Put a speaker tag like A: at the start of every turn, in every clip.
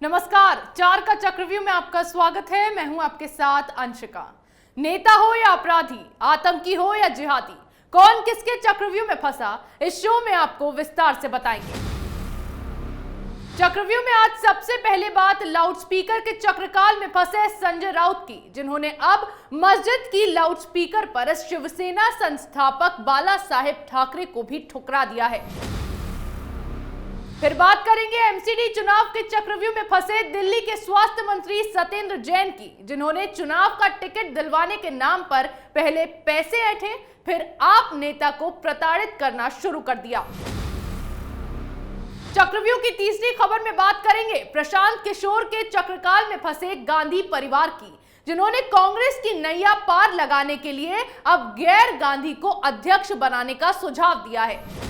A: नमस्कार, 4 का चक्रव्यूह में आपका स्वागत है। मैं हूं आपके साथ अंशिका। नेता हो या अपराधी, आतंकी हो या जिहादी, कौन किसके चक्रव्यूह में फंसा, इस शो में आपको विस्तार से बताएंगे। चक्रव्यूह में आज सबसे पहले बात लाउडस्पीकर के चक्रकाल में फंसे संजय राउत की, जिन्होंने अब मस्जिद की लाउडस्पीकर पर शिवसेना संस्थापक बाला साहेब ठाकरे को भी ठुकरा दिया है। फिर बात करेंगे एमसीडी चुनाव के चक्रव्यूह में फंसे दिल्ली के स्वास्थ्य मंत्री सत्येंद्र जैन की, जिन्होंने चुनाव का टिकट दिलवाने के नाम पर पहले पैसे ऐंठे, फिर आप नेता को प्रताड़ित करना शुरू कर दिया। चक्रव्यूह की तीसरी खबर में बात करेंगे प्रशांत किशोर के चक्रकाल में फंसे गांधी परिवार की, जिन्होंने कांग्रेस की नैया पार लगाने के लिए अब गैर गांधी को अध्यक्ष बनाने का सुझाव दिया है।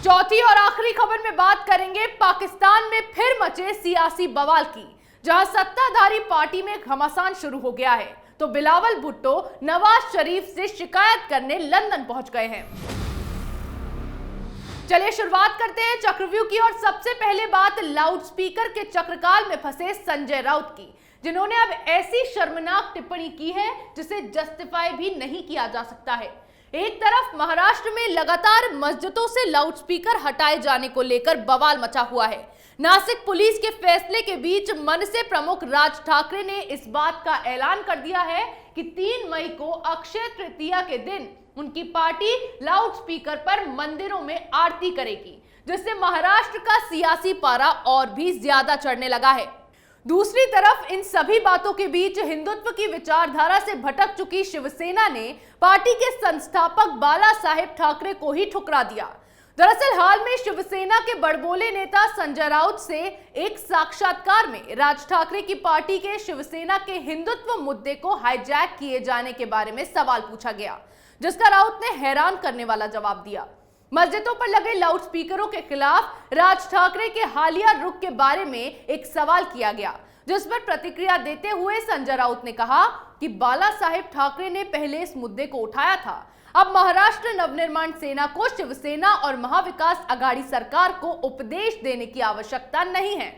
A: चौथी और आखिरी खबर में बात करेंगे पाकिस्तान में फिर मचे सियासी बवाल की, जहां सत्ताधारी पार्टी में घमासान शुरू हो गया है, तो बिलावल भुट्टो नवाज शरीफ से शिकायत करने लंदन पहुंच गए हैं। चलिए शुरुआत करते हैं चक्रव्यूह की, और सबसे पहले बात लाउडस्पीकर के चक्रकाल में फंसे संजय राउत की, जिन्होंने अब ऐसी शर्मनाक टिप्पणी की है जिसे जस्टिफाई भी नहीं किया जा सकता है। एक तरफ महाराष्ट्र में लगातार मस्जिदों से लाउडस्पीकर हटाए जाने को लेकर बवाल मचा हुआ है। नासिक पुलिस के फैसले के बीच मनसे प्रमुख राज ठाकरे ने इस बात का ऐलान कर दिया है कि 3 मई को अक्षय तृतीया के दिन उनकी पार्टी लाउडस्पीकर पर मंदिरों में आरती करेगी, जिससे महाराष्ट्र का सियासी पारा और भी ज्यादा चढ़ने लगा है। दूसरी तरफ इन सभी बातों के बीच हिंदुत्व की विचारधारा से भटक चुकी शिवसेना ने पार्टी के संस्थापक बाला साहेब ठाकरे को ही ठुकरा दिया। दरअसल हाल में शिवसेना के बड़बोले नेता संजय राउत से एक साक्षात्कार में राज ठाकरे की पार्टी के शिवसेना के हिंदुत्व मुद्दे को हाईजैक किए जाने के बारे में सवाल पूछा गया, जिसका राउत ने हैरान करने वाला जवाब दिया। मस्जिदों पर लगे लाउडस्पीकरों के खिलाफ राज ठाकरे के हालिया रुख के बारे में एक सवाल किया गया, जिस पर प्रतिक्रिया देते हुए संजय राउत ने कहा कि बाला साहेब ठाकरे ने पहले इस मुद्दे को उठाया था। अब महाराष्ट्र नवनिर्माण सेना को शिवसेना और महाविकास आघाड़ी सरकार को उपदेश देने की आवश्यकता नहीं है।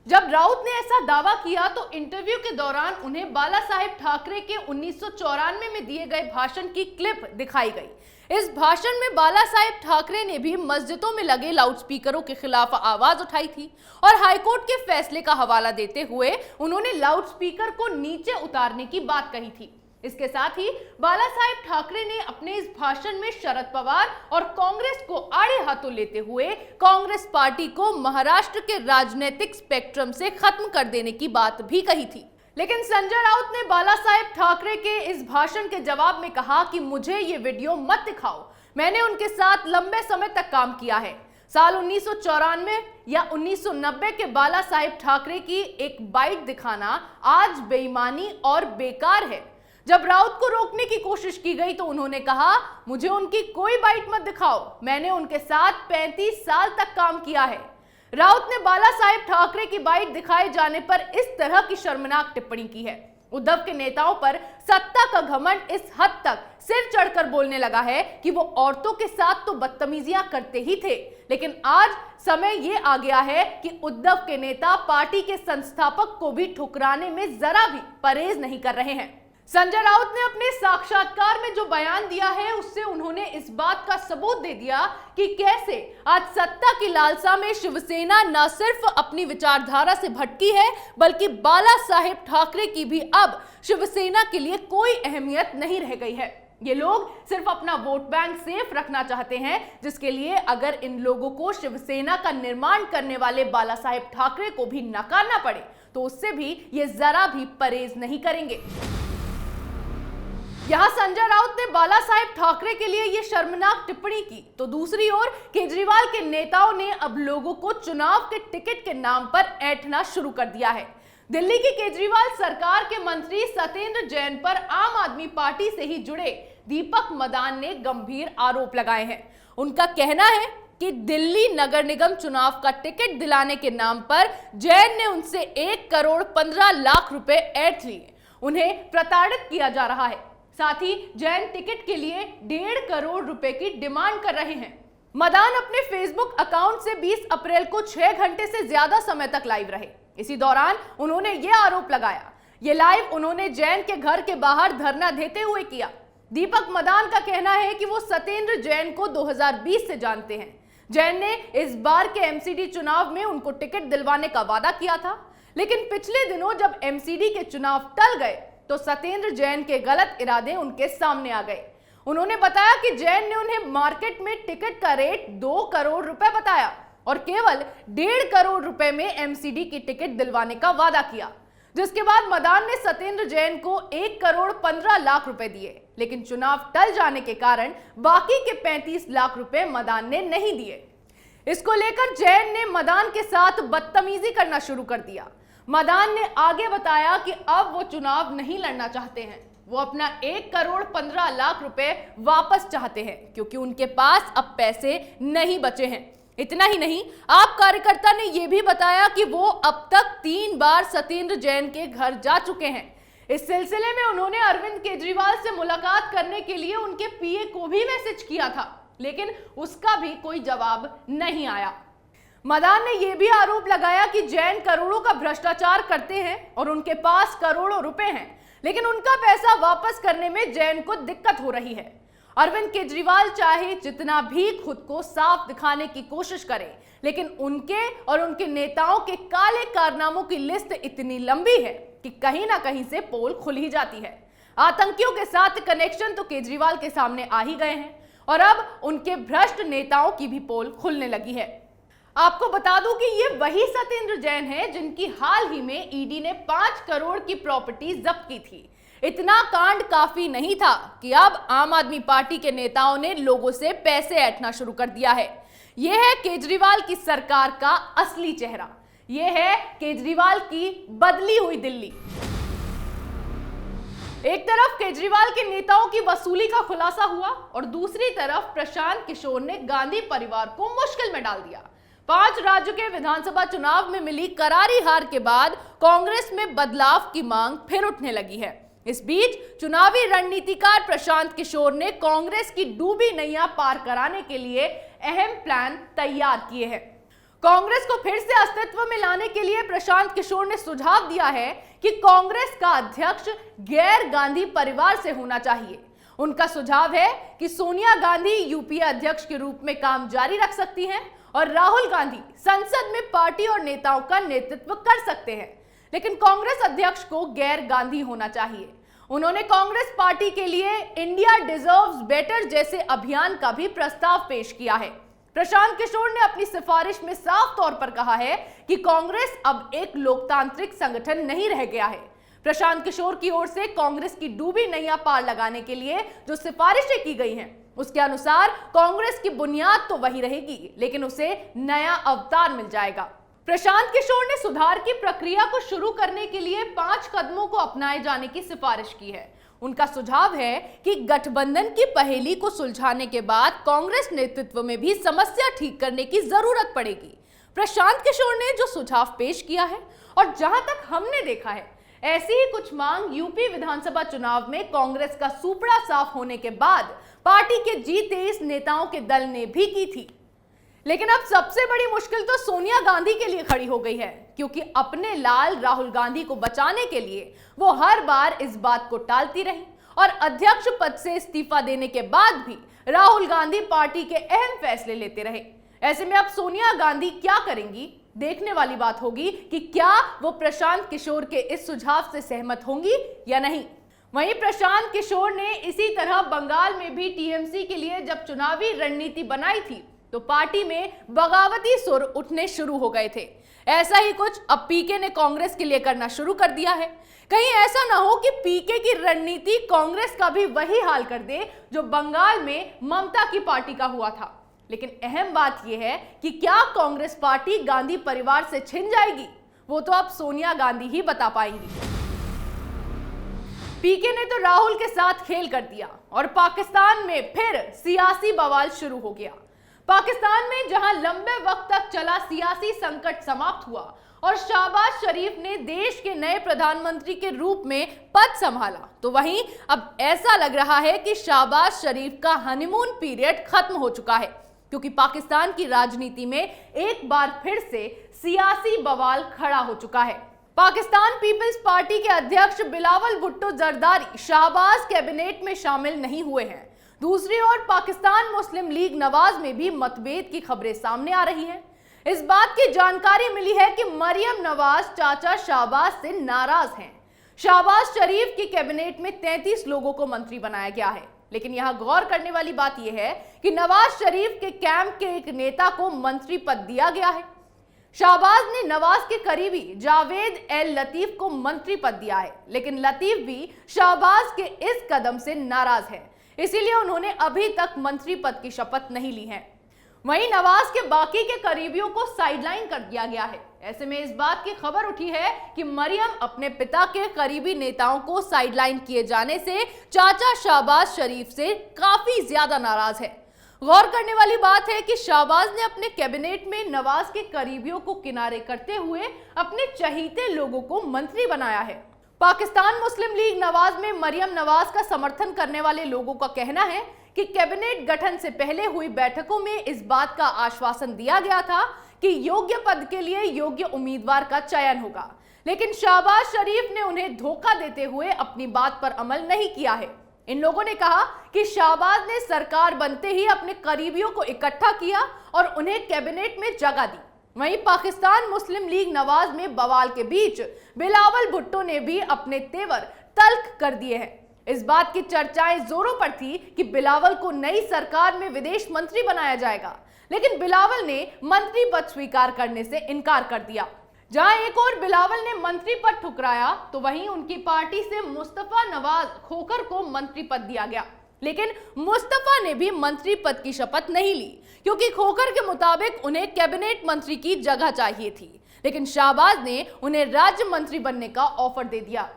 A: जब राउत ने ऐसा दावा किया तो इंटरव्यू के दौरान उन्हें बाला साहेब ठाकरे के 1994 में दिए गए भाषण की क्लिप दिखाई गई। इस भाषण में बाला साहेब ठाकरे ने भी मस्जिदों में लगे लाउडस्पीकरों के खिलाफ आवाज उठाई थी, और हाईकोर्ट के फैसले का हवाला देते हुए उन्होंने लाउडस्पीकर को नीचे उतारने की बात कही थी। इसके साथ ही बाला साहेब ठाकरे ने अपने इस भाषण में शरद पवार और कांग्रेस को आड़े हाथों लेते हुए कांग्रेस पार्टी को महाराष्ट्र के राजनीतिक स्पेक्ट्रम से खत्म कर देने की बात भी कही थी। लेकिन संजय राउत ने बाला साहेब ठाकरे के इस भाषण के जवाब में कहा कि मुझे ये वीडियो मत दिखाओ, मैंने उनके साथ लंबे समय तक काम किया है। साल 1994 या 1990 के बाला साहेब ठाकरे की एक बाइट दिखाना आज बेईमानी और बेकार है। जब राउत को रोकने की कोशिश की गई तो उन्होंने कहा, मुझे उनकी कोई बाइट मत दिखाओ, मैंने उनके साथ 35 साल तक काम किया है। राउत ने बाला साहेब ठाकरे की बाइट दिखाए जाने पर इस तरह की शर्मनाक टिप्पणी की है। उद्धव के नेताओं पर सत्ता का घमंड इस हद तक सिर चढ़कर बोलने लगा है कि वो औरतों के साथ तो बदतमीजियां करते ही थे, लेकिन आज समय ये आ गया है कि उद्धव के नेता पार्टी के संस्थापक को भी ठुकराने में जरा भी परहेज नहीं कर रहे हैं। संजय राउत ने अपने साक्षात्कार में जो बयान दिया है उससे उन्होंने इस बात का सबूत दे दिया कि कैसे आज सत्ता की लालसा में शिवसेना न सिर्फ अपनी विचारधारा से भटकी है, बल्कि बाला साहेब ठाकरे की भी अब शिवसेना के लिए कोई अहमियत नहीं रह गई है। ये लोग सिर्फ अपना वोट बैंक सेफ रखना चाहते हैं, जिसके लिए अगर इन लोगों को शिवसेना का निर्माण करने वाले बाला साहेब ठाकरे को भी नकारना पड़े तो उससे भी ये जरा भी परहेज नहीं करेंगे। यहां संजय राउत ने बाला साहेब ठाकरे के लिए यह शर्मनाक टिप्पणी की, तो दूसरी ओर केजरीवाल के नेताओं ने अब लोगों को चुनाव के टिकट के नाम पर ऐंठना शुरू कर दिया है। दिल्ली की केजरीवाल सरकार के मंत्री सत्येंद्र जैन पर आम आदमी पार्टी से ही जुड़े दीपक मदान ने गंभीर आरोप लगाए हैं। उनका कहना है कि दिल्ली नगर निगम चुनाव का टिकट दिलाने के नाम पर जैन ने उनसे 1 करोड़ 15 लाख रुपए ऐंठ लिए, उन्हें प्रताड़ित किया जा रहा है। साथ ही जैन टिकट के लिए 1.5 करोड़ रुपए की डिमांड कर रहे हैं। मदान अपने फेसबुक अकाउंट से 20 अप्रैल को 6 घंटे से ज्यादा समय तक लाइव रहे। इसी दौरान उन्होंने यह आरोप लगाया, ये लाइव उन्होंने जैन के घर के बाहर धरना देते हुए किया। दीपक मदान का कहना है कि वो सत्येंद्र जैन को 2020 से जानते हैं। जैन ने इस बार के एमसीडी चुनाव में उनको टिकट दिलवाने का वादा किया था, लेकिन पिछले दिनों जब एमसीडी के चुनाव टल गए तो सत्येंद्र जैन के गलत इरादे उनके सामने आ गए। उन्होंने बताया कि जैन ने उन्हें मार्केट में टिकट का रेट 2 करोड़ रुपए बताया और केवल 1.5 करोड़ रुपए में एमसीडी की टिकट दिलवाने का वादा किया, जिसके बाद मदान ने सत्येंद्र जैन को 1 करोड़ 15 लाख रुपए दिए, लेकिन चुनाव टल जाने के कारण बाकी के 35 लाख रुपए मदान ने नहीं दिए। इसको लेकर जैन ने मदान के साथ बदतमीजी करना शुरू कर दिया। मदान ने आगे बताया कि अब वो चुनाव नहीं लड़ना चाहते हैं, वो अपना 1 करोड़ 15 लाख रुपए वापस चाहते हैं क्योंकि उनके पास अब पैसे नहीं बचे हैं। इतना ही नहीं, आप कार्यकर्ता ने यह भी बताया कि वो अब तक 3 बार सत्येंद्र जैन के घर जा चुके हैं। इस सिलसिले में उन्होंने अरविंद केजरीवाल से मुलाकात करने के लिए उनके पीए को भी मैसेज किया था, लेकिन उसका भी कोई जवाब नहीं आया। मदान ने यह भी आरोप लगाया कि जैन करोड़ों का भ्रष्टाचार करते हैं और उनके पास करोड़ों रुपए हैं, लेकिन उनका पैसा वापस करने में जैन को दिक्कत हो रही है। अरविंद केजरीवाल चाहे जितना भी खुद को साफ दिखाने की कोशिश करें, लेकिन उनके और उनके नेताओं के काले कारनामों की लिस्ट इतनी लंबी है कि कहीं ना कहीं से पोल खुल ही जाती है। आतंकियों के साथ कनेक्शन तो केजरीवाल के सामने आ ही गए हैं और अब उनके भ्रष्ट नेताओं की भी पोल खुलने लगी है। आपको बता दूं कि ये वही सत्येंद्र जैन है जिनकी हाल ही में ईडी ने 5 करोड़ की प्रॉपर्टी जब्त की थी। इतना कांड काफी नहीं था कि अब आम आदमी पार्टी के नेताओं ने लोगों से पैसे ऐंठना शुरू कर दिया है। यह है केजरीवाल की सरकार का असली चेहरा। यह है केजरीवाल की बदली हुई दिल्ली। एक तरफ केजरीवाल के नेताओं की वसूली का खुलासा हुआ और दूसरी तरफ प्रशांत किशोर ने गांधी परिवार को मुश्किल में डाल दिया। 5 राज्यों के विधानसभा चुनाव में मिली करारी हार के बाद कांग्रेस में बदलाव की मांग फिर उठने लगी है। इस बीच चुनावी रणनीतिकार प्रशांत किशोर ने कांग्रेस की डूबी नैया पार कराने के लिए अहम प्लान तैयार किए हैं। कांग्रेस को फिर से अस्तित्व में लाने के लिए प्रशांत किशोर ने सुझाव दिया है कि कांग्रेस का अध्यक्ष गैर गांधी परिवार से होना चाहिए। उनका सुझाव है कि सोनिया गांधी यूपीए अध्यक्ष के रूप में काम जारी रख सकती हैं और राहुल गांधी संसद में पार्टी और नेताओं का नेतृत्व कर सकते हैं, लेकिन कांग्रेस अध्यक्ष को गैर गांधी होना चाहिए। उन्होंने कांग्रेस पार्टी के लिए इंडिया डिजर्व्स बेटर जैसे अभियान का भी प्रस्ताव पेश किया है। प्रशांत किशोर ने अपनी सिफारिश में साफ तौर पर कहा है कि कांग्रेस अब एक लोकतांत्रिक संगठन नहीं रह गया है। प्रशांत किशोर की ओर से कांग्रेस की डूबी नैया पार लगाने के लिए जो सिफारिशें की गई हैं, उसके अनुसार कांग्रेस की बुनियाद तो वही रहेगी, लेकिन उसे नया अवतार मिल जाएगा। प्रशांत किशोर ने सुधार की प्रक्रिया को शुरू करने के लिए 5 कदमों को अपनाए जाने की सिफारिश की है। उनका सुझाव है कि गठबंधन की पहेली को सुलझाने के बाद कांग्रेस नेतृत्व में भी समस्या ठीक करने की जरूरत पड़ेगी। प्रशांत किशोर ने जो सुझाव पेश किया है और जहां तक हमने देखा है, ऐसी ही कुछ मांग यूपी विधानसभा चुनाव में कांग्रेस का सुपड़ा साफ होने के बाद पार्टी के G23 नेताओं के दल ने भी की थी। लेकिन अब सबसे बड़ी मुश्किल तो सोनिया गांधी के लिए खड़ी हो गई है, क्योंकि अपने लाल राहुल गांधी को बचाने के लिए वो हर बार इस बात को टालती रही और अध्यक्ष पद से इस्तीफा देने के बाद भी राहुल गांधी पार्टी के अहम फैसले लेते रहे। ऐसे में अब सोनिया गांधी क्या करेंगी, देखने वाली बात होगी कि क्या वो प्रशांत किशोर के इस सुझाव से सहमत होंगी या नहीं। वहीं प्रशांत किशोर ने इसी तरह बंगाल में भी टीएमसी के लिए जब चुनावी रणनीति बनाई थी तो पार्टी में बगावती सुर उठने शुरू हो गए थे। ऐसा ही कुछ अब पीके ने कांग्रेस के लिए करना शुरू कर दिया है। कहीं ऐसा ना हो कि पीके की रणनीति कांग्रेस का भी वही हाल कर दे जो बंगाल में ममता की पार्टी का हुआ था। लेकिन अहम बात यह है कि क्या कांग्रेस पार्टी गांधी परिवार से छिन जाएगी, वो तो अब सोनिया गांधी ही बता पाएंगी। पीके ने तो राहुल के साथ खेल कर दिया और पाकिस्तान में फिर सियासी बवाल शुरू हो गया। पाकिस्तान में जहां लंबे वक्त तक चला सियासी संकट समाप्त हुआ और शहबाज शरीफ ने देश के नए प्रधानमंत्री के रूप में पद संभाला, तो वहीं अब ऐसा लग रहा है कि शहबाज शरीफ का हनीमून पीरियड खत्म हो चुका है। क्योंकि पाकिस्तान की राजनीति में एक बार फिर से सियासी बवाल खड़ा हो चुका है। पाकिस्तान पीपल्स पार्टी के अध्यक्ष बिलावल भुट्टो जरदारी शाहबाज कैबिनेट में शामिल नहीं हुए हैं। दूसरी ओर पाकिस्तान मुस्लिम लीग नवाज में भी मतभेद की खबरें सामने आ रही हैं। इस बात की जानकारी मिली है कि मरियम नवाज चाचा शाहबाज से नाराज हैं। शाहबाज शरीफ की कैबिनेट में 33 लोगों को मंत्री बनाया गया है, लेकिन यहां गौर करने वाली बात यह है कि नवाज शरीफ के कैंप के एक नेता को मंत्री पद दिया गया है। शाहबाज ने नवाज के करीबी जावेद एल लतीफ को मंत्री पद दिया है, लेकिन लतीफ भी शाहबाज के इस कदम से नाराज है, इसीलिए उन्होंने अभी तक मंत्री पद की शपथ नहीं ली है। वहीं नवाज के बाकी के करीबियों को साइडलाइन कर दिया गया है। ऐसे में इस बात की खबर उठी है कि मरियम अपने पिता के करीबी नेताओं को साइडलाइन किए जाने से चाचा शाहबाज शरीफ से काफी ज्यादा नाराज है। गौर करने वाली बात है कि शाहबाज ने अपने कैबिनेट में नवाज के करीबियों को किनारे करते हुए अपने चहीते लोगों को मंत्री बनाया है। पाकिस्तान मुस्लिम लीग नवाज में मरियम नवाज का समर्थन करने वाले लोगों का कहना है कि कैबिनेट गठन से पहले हुई बैठकों में इस बात का आश्वासन दिया गया था कि योग्य पद के लिए योग्य उम्मीदवार का चयन होगा, लेकिन शाहबाज शरीफ ने उन्हें धोखा देते हुए अपनी बात पर अमल नहीं किया है। इन लोगों ने कहा कि शाहबाज ने सरकार बनते ही अपने करीबियों को इकट्ठा किया और उन्हें कैबिनेट में जगह दी। वहीं पाकिस्तान मुस्लिम लीग नवाज में बवाल के बीच बिलावल भुट्टो ने भी अपने तेवर तल्ख कर दिए हैं। इस बात की चर्चाएं जोरों पर थी कि बिलावल को नई सरकार में विदेश मंत्री बनाया जाएगा, लेकिन बिलावल ने मंत्री पद स्वीकार करने से इनकार कर दिया। जहां एक और बिलावल ने मंत्री पद ठुकराया, तो वहीं उनकी पार्टी से मुस्तफा नवाज खोखर को मंत्री पद दिया गया, लेकिन मुस्तफा ने भी मंत्री पद की शपथ नहीं ली, क्योंकि खोखर के मुताबिक उन्हें कैबिनेट मंत्री की जगह चाहिए थी, लेकिन शाहबाज ने उन्हें राज्य मंत्री बनने का ऑफर दे दिया।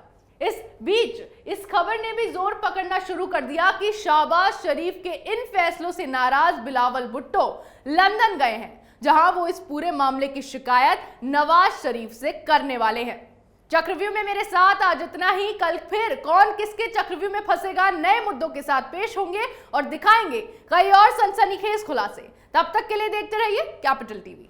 A: इस बीच इस खबर ने भी जोर पकड़ना शुरू कर दिया कि शाहबाज शरीफ के इन फैसलों से नाराज बिलावल भुट्टो लंदन गए हैं, जहां वो इस पूरे मामले की शिकायत नवाज शरीफ से करने वाले हैं। चक्रव्यूह में मेरे साथ आज इतना ही। कल फिर कौन किसके चक्रव्यूह में फंसेगा नए मुद्दों के साथ पेश होंगे और दिखाएंगे कई और सनसनीखेज खुलासे। तब तक के लिए देखते रहिए कैपिटल टीवी।